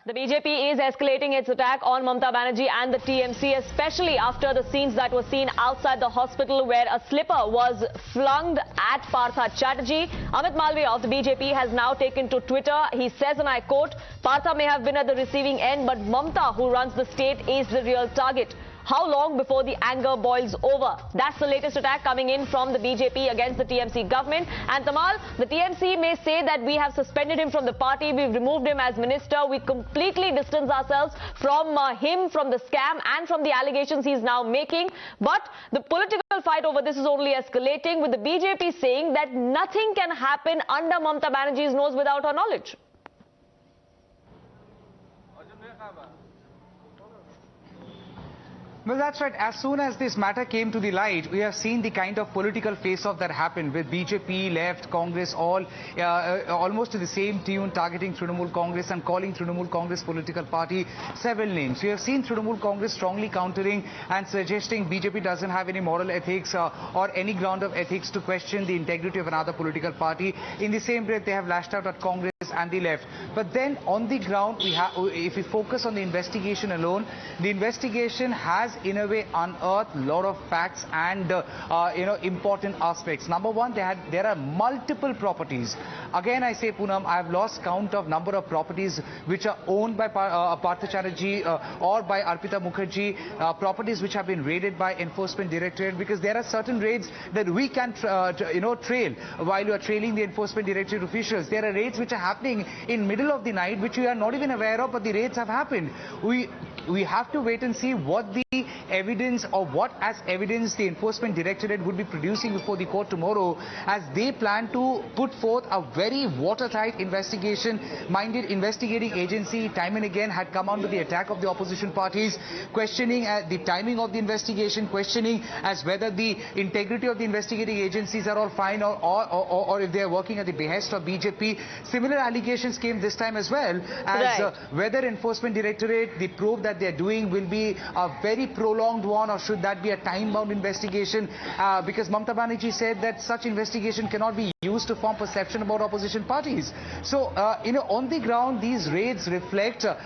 The BJP is escalating its attack on Mamata Banerjee and the TMC, especially after the scenes that were seen outside the hospital where a slipper was flung at Partha Chatterjee. Amit Malviya of the BJP has now taken to Twitter. He says, and I quote, "Partha may have been at the receiving end, but Mamata, who runs the state, is the real target. How long before the anger boils over?" That's the latest attack coming in from the BJP against the TMC government. And Tamal, the TMC may say that we have suspended him from the party, we've removed him as minister, we completely distance ourselves from him, from the scam and from the allegations he's now making. But the political fight over this is only escalating, with the BJP saying that nothing can happen under Mamata Banerjee's nose without her knowledge. Well, that's right. As soon as this matter came to the light, we have seen the kind of political face-off that happened with BJP, left, Congress, all almost to the same tune, targeting Trinamool Congress and calling Trinamool Congress political party several names. We have seen Trinamool Congress strongly countering and suggesting BJP doesn't have any moral ethics or any ground of ethics to question the integrity of another political party. In the same breath, they have lashed out at Congress and the left. But then on the ground, if we focus on the investigation alone, the investigation has in a way unearthed a lot of facts and important aspects. Number one, there are multiple properties. Again, I say, Poonam, I have lost count of number of properties which are owned by Partha Chatterjee or by Arpita Mukherjee, properties which have been raided by Enforcement Directorate, because there are certain raids that we can trail while you are trailing the Enforcement Directorate officials. There are raids which are happening in middle of the night which we are not even aware of, but the raids have happened. We have to wait and see what the evidence or what as evidence the Enforcement Directorate would be producing before the court tomorrow, as they plan to put forth a very watertight investigation-minded investigating agency. Time and again had come on to the attack of the opposition parties, questioning the timing of the investigation, questioning as whether the integrity of the investigating agencies are all fine or if they are working at the behest of BJP. Similar allegations came this time as well, as whether Enforcement Directorate, the probe that they are doing will be a very prolonged one, or should that be a time-bound investigation, because Mamata Banerjee said that such investigation cannot be used to form perception about opposition parties. So, on the ground, these raids reflect a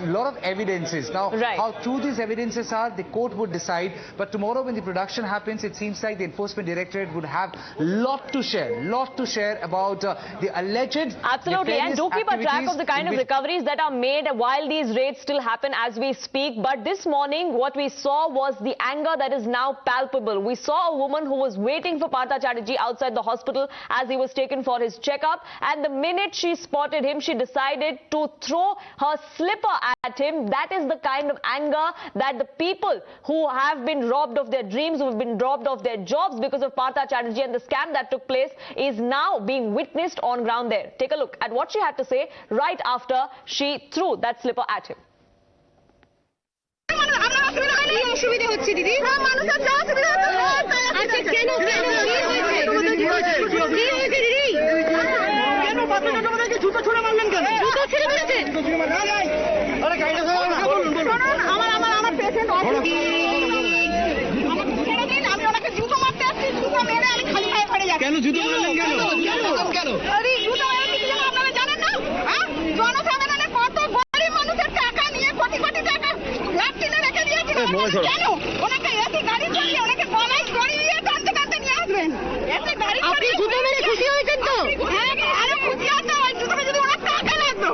lot of evidences. Now, how true these evidences are, the court would decide. But tomorrow, when the production happens, it seems like the Enforcement Directorate would have lot to share about the alleged. Absolutely, and do keep a track of the kind of recoveries that are made while these raids still happen as we speak. But this morning, what we saw was the anger that is now palpable. We saw a woman who was waiting for Partha Chatterjee outside the hospital as he was taken for his checkup, and the minute she spotted him, she decided to throw her slipper at him. That is the kind of anger that the people who have been robbed of their dreams, who have been robbed of their jobs because of Partha Chatterjee and the scam that took place, is now being witnessed on ground there. Take a look at what she had to say right after she threw that slipper at him.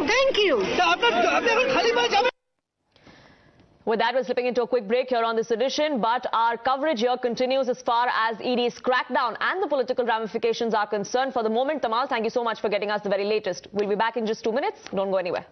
Thank you. With that, we're slipping into a quick break here on this edition, but our coverage here continues as far as ED's crackdown and the political ramifications are concerned. For the moment, Tamal, thank you so much for getting us the very latest. We'll be back in just 2 minutes. Don't go anywhere.